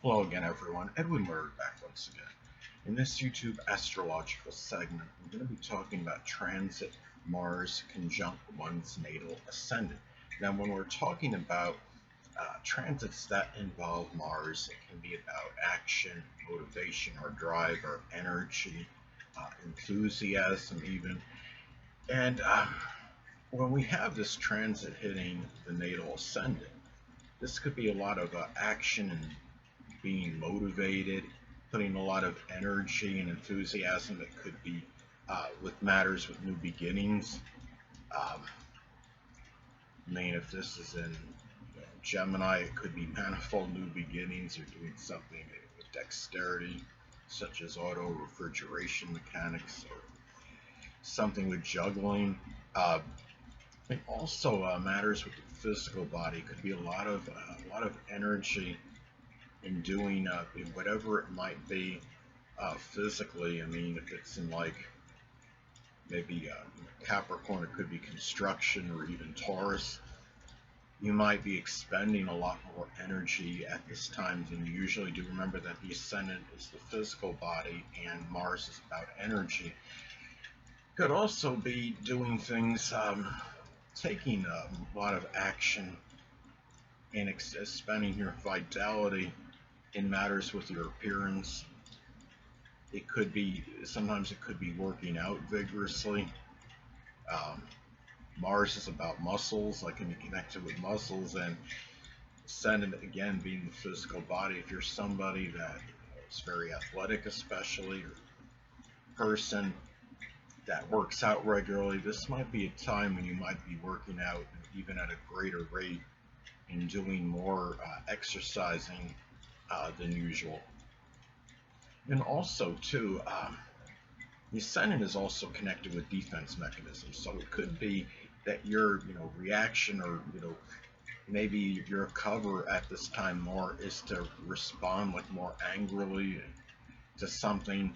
Hello again, everyone. Edwin Learnard back once again. In this YouTube astrological segment, we're going to be talking about transit Mars conjunct one's natal ascendant. Now, when we're talking about transits that involve Mars, it can be about action, motivation, or drive, or energy, enthusiasm, even. And when we have this transit hitting the natal ascendant, this could be a lot of action and being motivated, putting a lot of energy and enthusiasm. It could be with matters with new beginnings. Um, I mean, if this is in Gemini, it could be manifold new beginnings or doing something with dexterity, such as auto refrigeration mechanics or something with juggling. Uh, it also matters with the physical body. It could be a lot of energy in doing whatever it might be physically. I mean, if it's in like maybe Capricorn, it could be construction, or even Taurus. You might be expending a lot more energy at this time than you usually do. Remember that the ascendant is the physical body and Mars is about energy. Could also be doing things, taking a lot of action and spending your vitality in matters with your appearance. It could be, sometimes it could be working out vigorously. Um, Mars is about muscles, like can be connected with muscles, and Ascendant again being the physical body. If you're somebody that is very athletic, especially, or person that works out regularly, this might be a time when you might be working out even at a greater rate and doing more exercising than usual. And also, too, the ascendant is also connected with defense mechanisms. So it could be that your, reaction, or maybe your cover at this time more is to respond like more angrily to something,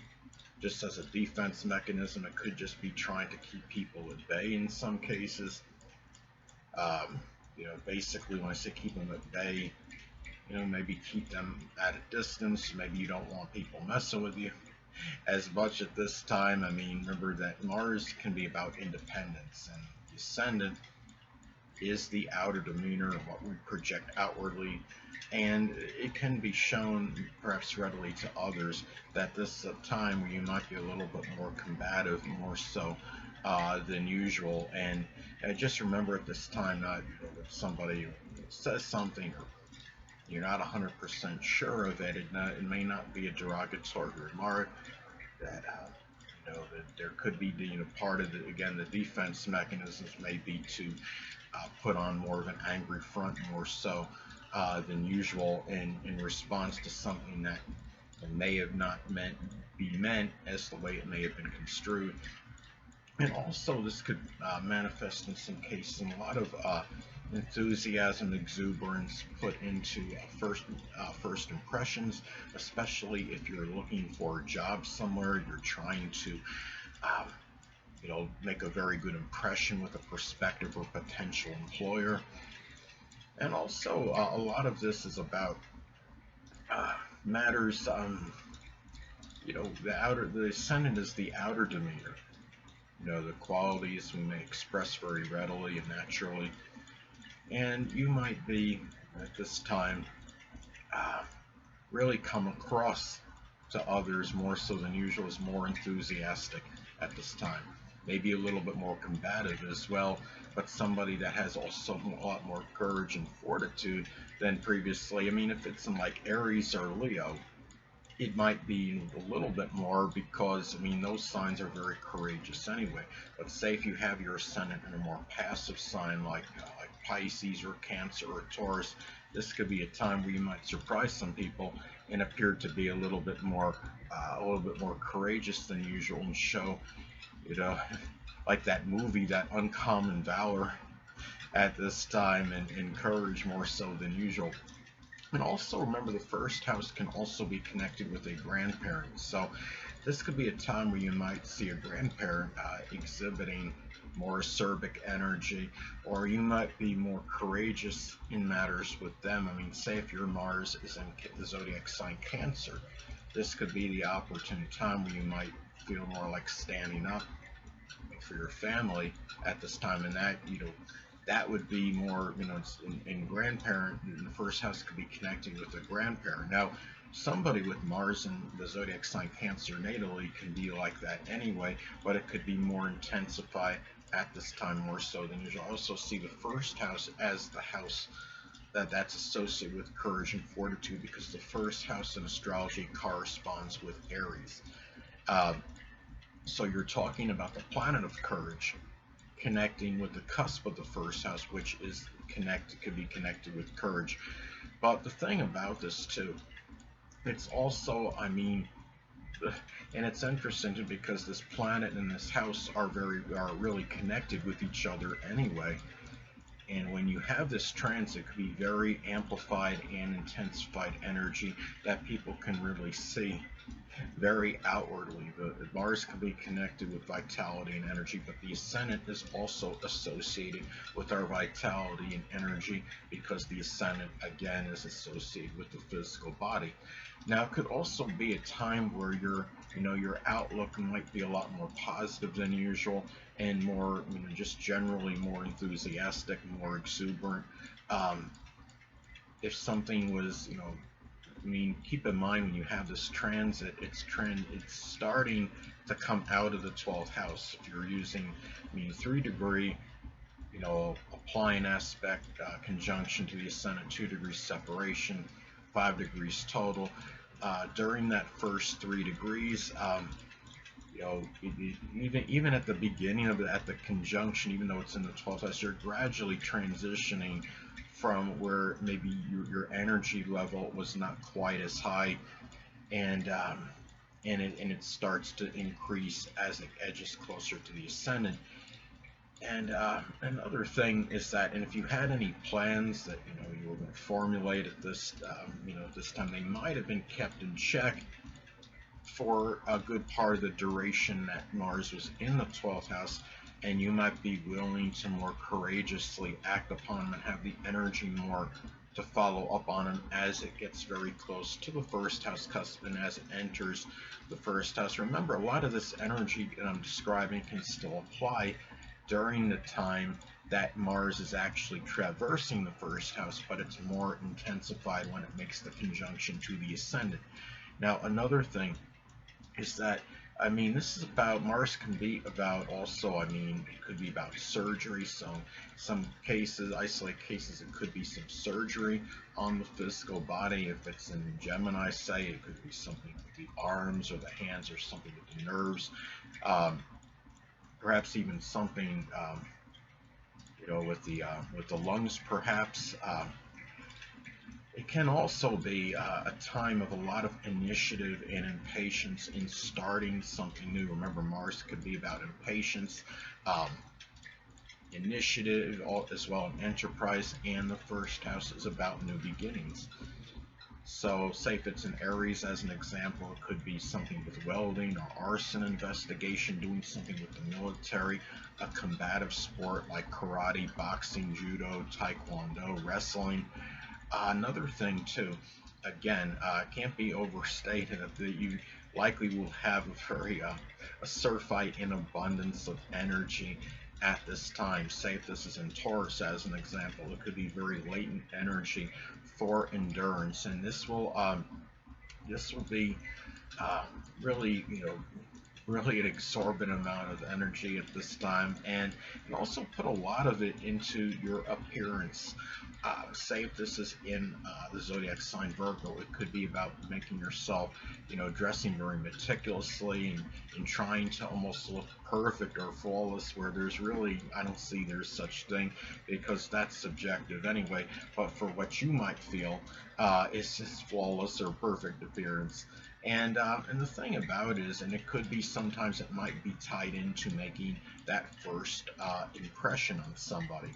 just as a defense mechanism. It could just be trying to keep people at bay in some cases. Basically, when I say keep them at bay, maybe keep them at a distance. Maybe you don't want people messing with you as much at this time. I mean, remember that Mars can be about independence, and the ascendant is the outer demeanor, what we project outwardly, and it can be shown perhaps readily to others that this is a time where you might be a little bit more combative, more so than usual. And just remember at this time, not if somebody says something or you're not 100% sure of it, it may not be a derogatory remark. That that there could be part of the, again, the defense mechanisms may be to put on more of an angry front, more so than usual, in response to something that may have not be meant as the way it may have been construed. And also, this could manifest in some cases in a lot of enthusiasm, exuberance put into first impressions, especially if you're looking for a job somewhere. You're trying to, um, make a very good impression with a prospective or potential employer. And also, a lot of this is about matters. The ascendant is the outer demeanor. The qualities we may express very readily and naturally. And you might be, at this time, uh, really come across to others more so than usual as more enthusiastic at this time. Maybe a little bit more combative as well, but somebody that has also a lot more courage and fortitude than previously. I mean, if it's in like Aries or Leo, it might be a little bit more, because I mean those signs are very courageous anyway. But say if you have your ascendant in a more passive sign like Pisces or Cancer or Taurus, this could be a time where you might surprise some people and appear to be a little bit more courageous than usual, and show, you know like that movie, that uncommon valor at this time, and courage more so than usual. And also remember, the first house can also be connected with a grandparent. So This could be a time where you might see a grandparent exhibiting more acerbic energy, or you might be more courageous in matters with them. I mean, say if your Mars is in the zodiac sign Cancer, this could be the opportune time where you might feel more like standing up for your family at this time, and that, that would be more, in grandparent, in the first house could be connecting with a grandparent. Now, somebody with Mars in the zodiac sign Cancer natally can be like that anyway, but it could be more intensified at this time more so than usual. I also see the first house as the house that's associated with courage and fortitude, because the first house in astrology corresponds with Aries. Uh, so you're talking about the planet of courage connecting with the cusp of the first house, which is could be connected with courage. But the thing about this too, it's also, I mean, and it's interesting too, because this planet and this house are really connected with each other anyway. And when you have this transit, it could be very amplified and intensified energy that people can really see very outwardly. The Mars can be connected with vitality and energy, but the ascendant is also associated with our vitality and energy, because the ascendant again is associated with the physical body. Now, it could also be a time where your outlook might be a lot more positive than usual, and more, just generally more enthusiastic, more exuberant. If something was, keep in mind when you have this transit, it's starting to come out of the 12th house. If you're using, 3-degree, applying aspect, conjunction to the ascendant, 2 degrees separation, 5 degrees total. During that first 3 degrees, even at the beginning of at the conjunction, even though it's in the 12th house, you're gradually transitioning from where maybe your energy level was not quite as high, and it starts to increase as it edges closer to the ascendant. And another thing is that, and if you had any plans that you were going to formulate at this this time, they might have been kept in check for a good part of the duration that Mars was in the 12th house, and you might be willing to more courageously act upon them and have the energy more to follow up on them as it gets very close to the first house cusp and as it enters the first house. Remember, a lot of this energy that I'm describing can still apply during the time that Mars is actually traversing the first house, but it's more intensified when it makes the conjunction to the ascendant. Now, another thing is that, this is about, Mars can be about also, it could be about surgery. So some cases, isolated cases, it could be some surgery on the physical body. If it's in Gemini, say, it could be something with the arms or the hands, or something with the nerves. Perhaps even something, with the lungs, perhaps. It can also be a time of a lot of initiative and impatience in starting something new. Remember, Mars could be about impatience, initiative, as well as enterprise, and the first house is about new beginnings. So, say if it's in Aries, as an example, it could be something with welding or arson investigation, doing something with the military, a combative sport like karate, boxing, judo, taekwondo, wrestling. Another thing too, again, can't be overstated, that you likely will have a very a surfeit in abundance of energy at this time. Say if this is in Taurus, as an example, it could be very latent energy for endurance, and this will be really, really an exorbitant amount of energy at this time, and you also put a lot of it into your appearance. Say if this is in the zodiac sign Virgo, it could be about making yourself, dressing very meticulously and trying to almost look perfect or flawless, where there's really, I don't see there's such thing, because that's subjective anyway. But for what you might feel, it's just flawless or perfect appearance. And the thing about it is, and it could be sometimes it might be tied into making that first impression on somebody.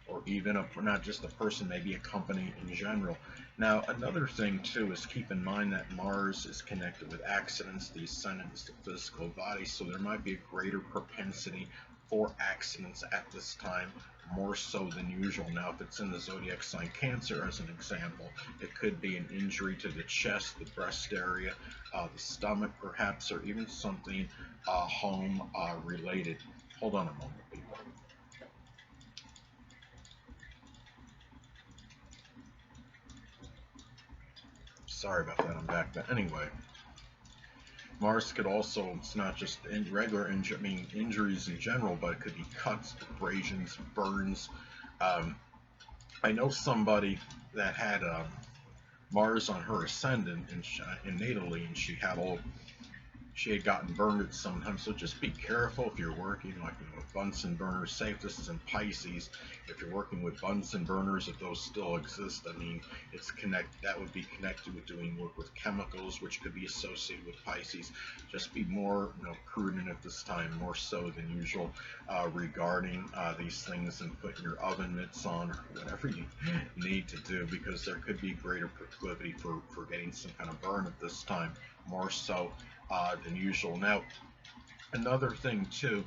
or even not just a person, maybe a company in general. Now, another thing too is keep in mind that Mars is connected with accidents. The ascendant is the physical body, so there might be a greater propensity for accidents at this time, more so than usual. Now, if it's in the zodiac sign Cancer, as an example, it could be an injury to the chest, the breast area, the stomach perhaps, or even something home related. Hold on a moment, people. Sorry about that, I'm back. But anyway, Mars could also, it's not just injuries in general, but it could be cuts, abrasions, burns. I know somebody that had Mars on her ascendant in natally, and she had gotten burned at some time. So just be careful if you're working with Bunsen burners. Say if this is in Pisces, if you're working with Bunsen burners, if those still exist, I mean, that would be connected with doing work with chemicals, which could be associated with Pisces. Just be more prudent at this time, more so than usual, regarding these things, and putting your oven mitts on or whatever you need to do, because there could be greater proclivity for getting some kind of burn at this time, more so than usual. Now, another thing too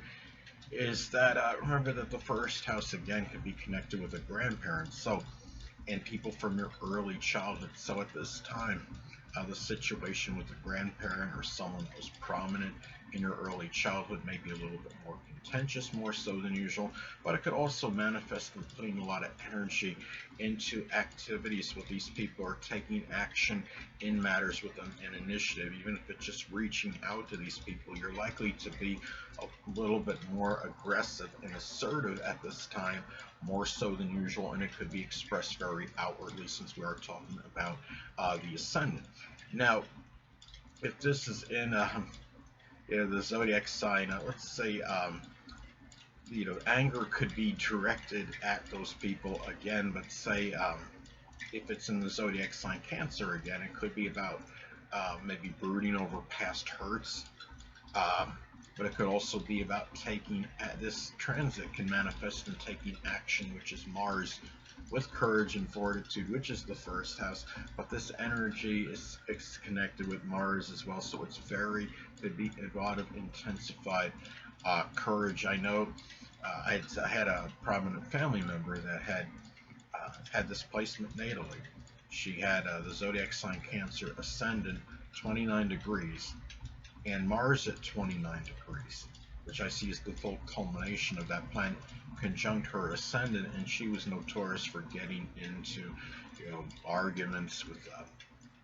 is that remember that the first house again could be connected with a grandparent, so, and people from your early childhood. So at this time, the situation with a grandparent or someone that was prominent in your early childhood may be a little bit more contentious, more so than usual, but it could also manifest in putting a lot of energy into activities with these people, or taking action in matters with them, and initiative. Even if it's just reaching out to these people, you're likely to be a little bit more aggressive and assertive at this time, more so than usual, and it could be expressed very outwardly, since we are talking about the ascendant. Now, if this is in the zodiac sign, let's say anger could be directed at those people again, but say if it's in the zodiac sign Cancer again, it could be about maybe brooding over past hurts, but it could also be about taking, this transit can manifest in taking action, which is Mars with courage and fortitude, which is the first house, but this energy is connected with Mars as well, so it's could be a lot of intensified courage. I know I had a prominent family member that had this placement natally. She had the zodiac sign Cancer ascendant 29 degrees and Mars at 29 degrees, which I see as the full culmination of that planet conjunct her ascendant, and she was notorious for getting into arguments with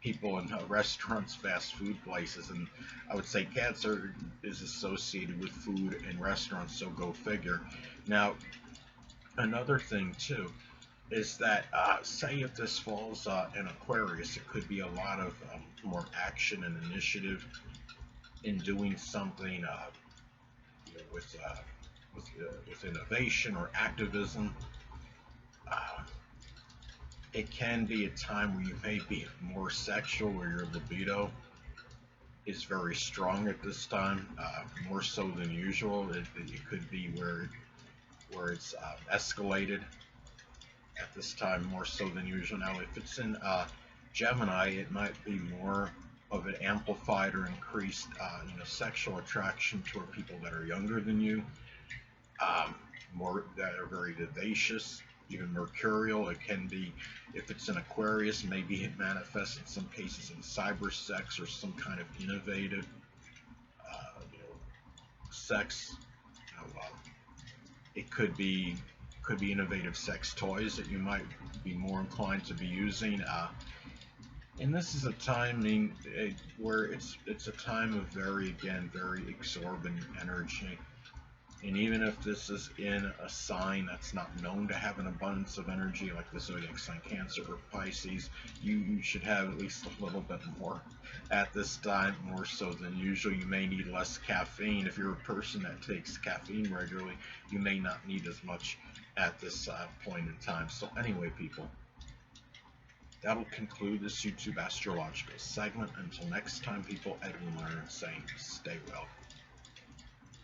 people in restaurants, fast food places, and I would say Cancer is associated with food and restaurants, so go figure. Now, another thing too is that say if this falls in Aquarius, it could be a lot of more action and initiative in doing something with innovation or activism. It can be a time where you may be more sexual, where your libido is very strong at this time, more so than usual. It could be where it's escalated at this time, more so than usual. Now, if it's in Gemini, it might be more of an amplified or increased sexual attraction toward people that are younger than you, more that are very vivacious, even mercurial. It can be, if it's in Aquarius, maybe it manifests in some cases in cyber sex or some kind of innovative sex. It could be innovative sex toys that you might be more inclined to be using. And this is a timing where it's a time of very exorbitant energy. And even if this is in a sign that's not known to have an abundance of energy, like the zodiac sign Cancer or Pisces, you should have at least a little bit more at this time, more so than usual. You may need less caffeine. If you're a person that takes caffeine regularly, you may not need as much at this point in time. So anyway, people, that'll conclude this YouTube astrological segment. Until next time, people, Edwin Learnard saying, stay well.